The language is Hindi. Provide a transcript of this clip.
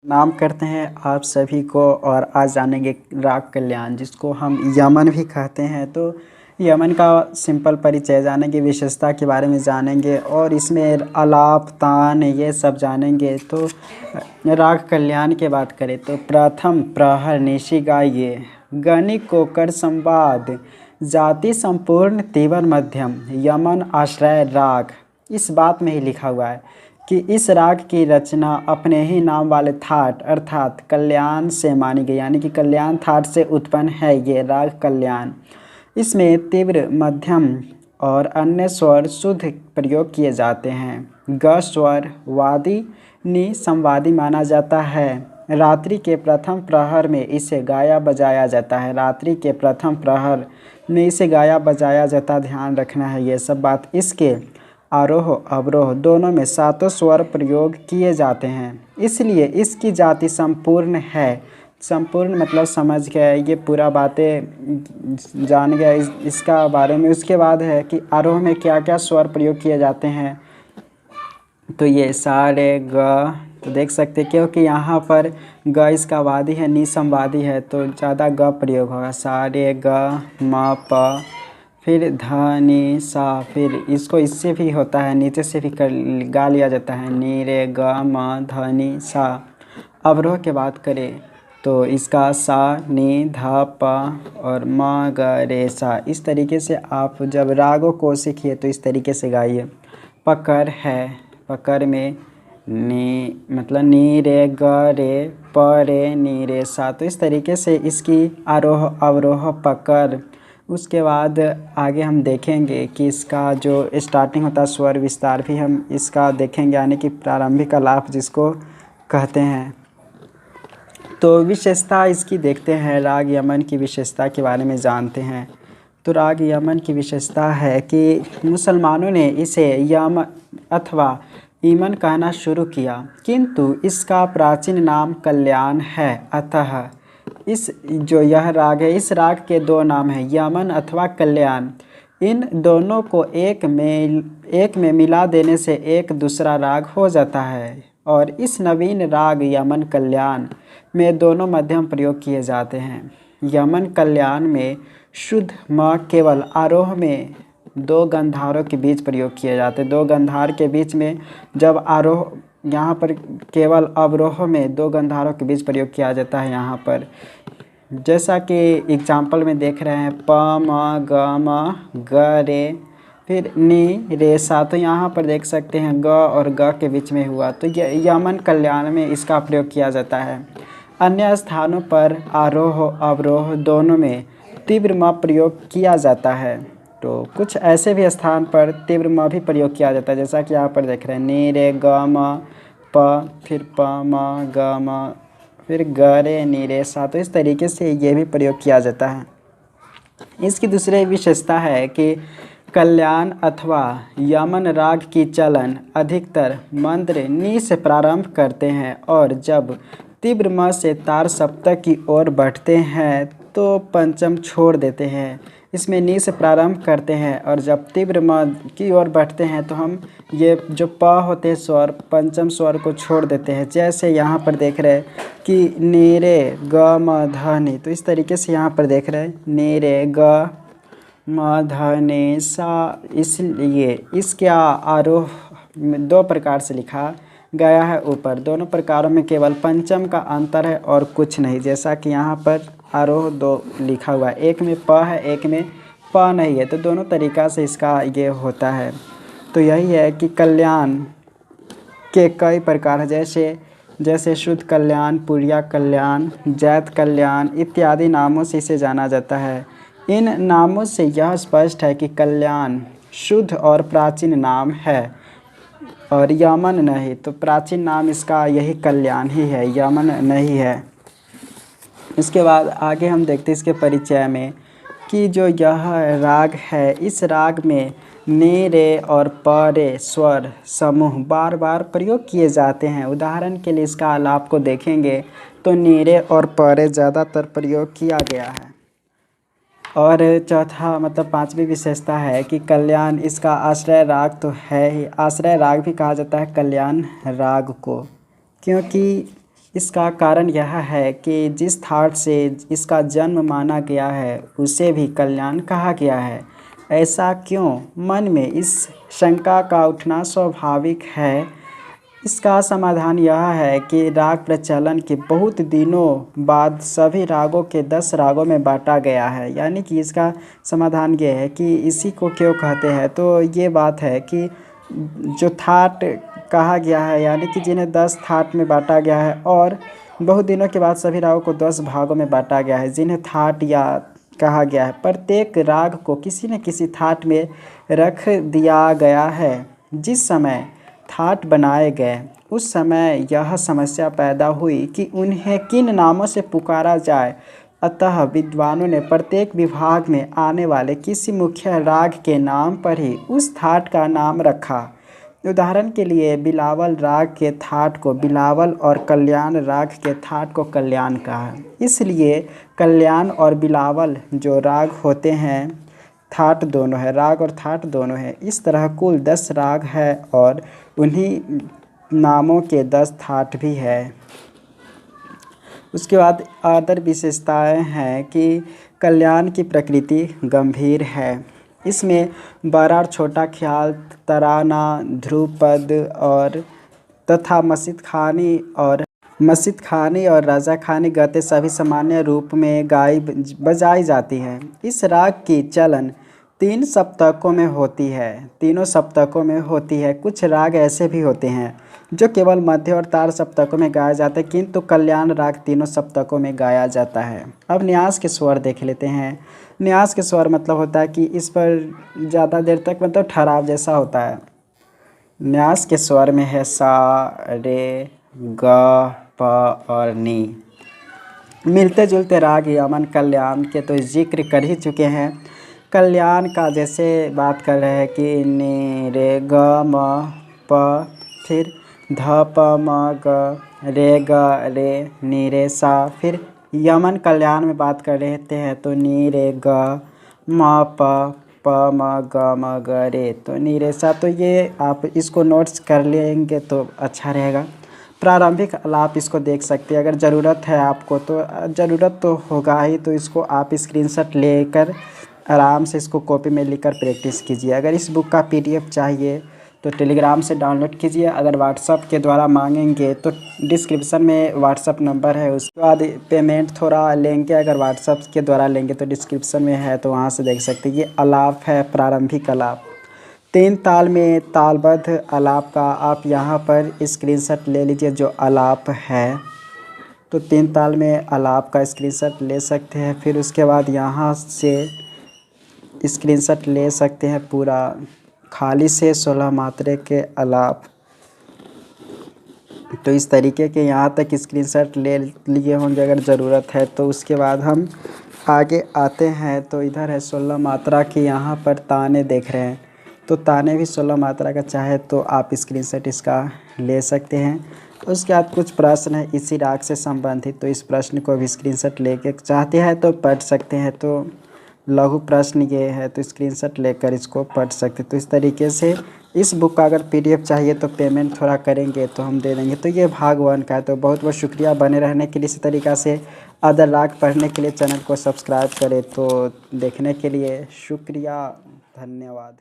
नाम करते हैं आप सभी को। और आज जानेंगे राग कल्याण, जिसको हम यमन भी कहते हैं। तो यमन का सिंपल परिचय जानेंगे, विशेषता के बारे में जानेंगे और इसमें आलाप तान ये सब जानेंगे। तो राग कल्याण की बात करें तो प्रथम प्रहर निशि गाइए, गणिक कोकर संवाद, जाति संपूर्ण तीव्र मध्यम, यमन आश्रय राग। इस बात में ही लिखा हुआ है कि इस राग की रचना अपने ही नाम वाले थाट अर्थात कल्याण से मानी गई, यानी कि कल्याण थाट से उत्पन्न है ये राग कल्याण। इसमें तीव्र मध्यम और अन्य स्वर शुद्ध प्रयोग किए जाते हैं। ग स्वर वादी नि संवादी माना जाता है। रात्रि के प्रथम प्रहर में इसे गाया बजाया जाता है। रात्रि के प्रथम प्रहर में इसे गाया बजाया जाता, ध्यान रखना है ये सब बात। इसके आरोह अवरोह दोनों में सातों स्वर प्रयोग किए जाते हैं, इसलिए इसकी जाति संपूर्ण है। संपूर्ण मतलब समझ गए, ये पूरा बातें जान गए इसका बारे में। उसके बाद है कि आरोह में क्या क्या स्वर प्रयोग किए जाते हैं। तो ये सा रे ग, तो देख सकते क्योंकि यहाँ पर ग इसका वादी है, नि संवादी है, तो ज़्यादा ग प्रयोग होगा। सा रे ग म प, फिर ध नि सा, फिर इसको इससे भी होता है, नीचे से भी गा लिया जाता है, नी रे ग म ध नि सा। अवरोह की बात करें तो इसका सा नि ध प और म ग रे सा। इस तरीके से आप जब रागों को सीखिए तो इस तरीके से गाइए। पकड़ है, पकड़ में नी मतलब नी रे ग रे प रे नी रे सा। तो इस तरीके से इसकी आरोह अवरोह पकड़। उसके बाद आगे हम देखेंगे कि इसका जो स्टार्टिंग होता है स्वर विस्तार भी हम इसका देखेंगे, यानी कि प्रारंभिक आलाप जिसको कहते हैं। तो विशेषता इसकी देखते हैं, राग यमन की विशेषता के बारे में जानते हैं। तो राग यमन की विशेषता है कि मुसलमानों ने इसे यम अथवा ईमन कहना शुरू किया, किंतु इसका प्राचीन नाम कल्याण है। अतः इस जो यह राग है, इस राग के दो नाम हैं, यमन अथवा कल्याण। इन दोनों को एक में मिला देने से एक दूसरा राग हो जाता है। और इस नवीन राग यमन कल्याण में दोनों मध्यम प्रयोग किए जाते हैं। यमन कल्याण में शुद्ध म केवल आरोह में दो गंधारों के बीच प्रयोग किए जाते हैं। दो गंधार के बीच में जब आरोह, यहाँ पर केवल अवरोह में दो गंधारों के बीच प्रयोग किया जाता है। यहाँ पर जैसा कि एग्जाम्पल में देख रहे हैं, प म ग रे, फिर नी रे सा। तो यहाँ पर देख सकते हैं ग और ग के बीच में हुआ, तो यमन कल्याण में इसका प्रयोग किया जाता है। अन्य स्थानों पर आरोह अवरोह दोनों में तीव्र म प्रयोग किया जाता है। तो कुछ ऐसे भी स्थान पर तीव्र म भी प्रयोग किया जाता है, जैसा कि यहाँ पर देख रहे हैं, नी रे ग म प, फिर प म ग म, फिर ग रे नी रे सा। तो इस तरीके से ये भी प्रयोग किया जाता है। इसकी दूसरी विशेषता है कि कल्याण अथवा यमन राग की चलन अधिकतर मंद्र नी से प्रारंभ करते हैं और जब तीव्र म से तार सप्तक की ओर बढ़ते हैं तो पंचम छोड़ देते हैं। इसमें नी से प्रारंभ करते हैं और जब तीव्र म की ओर बढ़ते हैं तो हम ये जो प होते हैं स्वर, पंचम स्वर को छोड़ देते हैं। जैसे यहाँ पर देख रहे हैं कि नी रे ग म ध नि, तो इस तरीके से यहाँ पर देख रहे हैं नी रे ग म ध नि सा। इसलिए इसके आरोह दो प्रकार से लिखा गया है ऊपर। दोनों प्रकारों में केवल पंचम का अंतर है और कुछ नहीं। जैसा कि यहाँ पर आरोह दो लिखा हुआ है, एक में प है, एक में प नहीं है, तो दोनों तरीक़ा से इसका ये होता है। तो यही है कि कल्याण के कई प्रकार हैं, जैसे शुद्ध कल्याण, पुरिया कल्याण, जैत कल्याण इत्यादि नामों से इसे जाना जाता है। इन नामों से यह स्पष्ट है कि कल्याण शुद्ध और प्राचीन नाम है और यमन नहीं। तो प्राचीन नाम इसका यही कल्याण ही है, यमन नहीं है। इसके बाद आगे हम देखते हैं इसके परिचय में कि जो यह राग है, इस राग में ने रे और प रे स्वर समूह बार बार प्रयोग किए जाते हैं। उदाहरण के लिए इसका आलाप को देखेंगे तो नी रे और प रे ज़्यादातर प्रयोग किया गया है। और चौथा मतलब पांचवी विशेषता है कि कल्याण इसका आश्रय राग तो है ही। आश्रय राग भी कहा जाता है कल्याण राग को, क्योंकि इसका कारण यह है कि जिस थाट से इसका जन्म माना गया है उसे भी कल्याण कहा गया है। ऐसा क्यों? मन में इस शंका का उठना स्वाभाविक है। इसका समाधान यह है कि राग प्रचलन के बहुत दिनों बाद सभी रागों के 10 रागों में बांटा गया है। यानी कि इसका समाधान ये है कि इसी को क्यों कहते हैं, तो ये बात है कि जो थाट कहा गया है, यानी कि जिन्हें 10 थाट में बांटा गया है, और बहुत दिनों के बाद सभी रागों को 10 भागों में बांटा गया है जिन्हें थाट या कहा गया है। प्रत्येक राग को किसी न किसी थाट में रख दिया गया है। जिस समय थाट बनाए गए उस समय यह समस्या पैदा हुई कि उन्हें किन नामों से पुकारा जाए। अतः विद्वानों ने प्रत्येक विभाग में आने वाले किसी मुख्य राग के नाम पर ही उस थाट का नाम रखा। उदाहरण के लिए बिलावल राग के थाट को बिलावल और कल्याण राग के थाट को कल्याण कहा। इसलिए कल्याण और बिलावल जो राग होते हैं, थाट दोनों है, राग और थाट दोनों है। इस तरह कुल 10 राग है और उन्हीं नामों के 10 थाट भी है। उसके बाद अदर विशेषताएं हैं कि कल्याण की प्रकृति गंभीर है। इसमें बड़ा और छोटा ख्याल, तराना, ध्रुपद और तथा मसीत खानी और राजा खानी गते सभी सामान्य रूप में बजाई जाती हैं। इस राग की चलन 3 सप्तकों में होती है, तीनों सप्तकों में होती है। कुछ राग ऐसे भी होते हैं जो केवल मध्य और तार सप्तकों में गाया जाता है, किंतु कल्याण राग तीनों सप्तकों में गाया जाता है। अब न्यास के स्वर देख लेते हैं। न्यास के स्वर मतलब होता है कि इस पर ज़्यादा देर तक मतलब ठहराव जैसा होता है। न्यास के स्वर में है सा, रे, ग, प और नी। मिलते जुलते राग यमन कल्याण के तो जिक्र कर ही चुके हैं। कल्याण का जैसे बात कर रहे हैं कि नी, रे, ग, म, प, फिर ध, प, म, ग, रे, ग, रे, नी, रे, सा। फिर यमन कल्याण में बात कर रहे हैं तो नी, रे, ग, म, प, म, ग, म, ग, रे, तो नी, रे, सा। तो ये आप इसको नोट्स कर लेंगे तो अच्छा रहेगा। प्रारंभिक आलाप इसको देख सकते हैं। अगर ज़रूरत है आपको, तो ज़रूरत तो होगा ही, तो इसको आप स्क्रीनशॉट लेकर आराम से इसको कॉपी में लिखकर प्रैक्टिस कीजिए। अगर इस बुक का PDF चाहिए तो टेलीग्राम से डाउनलोड कीजिए। अगर व्हाट्सअप के द्वारा मांगेंगे तो डिस्क्रिप्शन में व्हाट्सअप नंबर है, उसके बाद पेमेंट थोड़ा लेंगे। अगर व्हाट्सअप के द्वारा लेंगे तो डिस्क्रिप्शन में है, तो वहाँ से देख सकते हैं। ये आलाप है, प्रारंभिक आलाप। 3 ताल में तालबद्ध आलाप का आप यहाँ पर स्क्रीनशॉट ले लीजिए जो आलाप है। तो 3 ताल में आलाप का स्क्रीनशॉट ले सकते हैं। फिर उसके बाद यहाँ से स्क्रीनशॉट ले सकते हैं पूरा खाली से 16 मात्रे के आलाप। तो इस तरीके के यहाँ तक स्क्रीनशॉट ले लिए होंगे अगर ज़रूरत है। तो उसके बाद हम आगे आते हैं तो इधर है 16 मात्रा की, यहाँ पर ताने देख रहे हैं। तो ताने भी 16 मात्रा का चाहे तो आप स्क्रीनशॉट इसका ले सकते हैं। उसके बाद कुछ प्रश्न है इसी राग से संबंधित, तो इस प्रश्न को भी स्क्रीनशॉट लेके चाहते हैं तो पढ़ सकते हैं। तो लघु प्रश्न ये है, तो स्क्रीनशॉट लेकर इसको पढ़ सकते। तो इस तरीके से इस बुक का अगर PDF चाहिए तो पेमेंट थोड़ा करेंगे तो हम दे देंगे। तो ये भाग 1 का है। तो बहुत बहुत शुक्रिया बने रहने के लिए। इसी तरीक़ा से अदर राग पढ़ने के लिए चैनल को सब्सक्राइब करें। तो देखने के लिए शुक्रिया, धन्यवाद।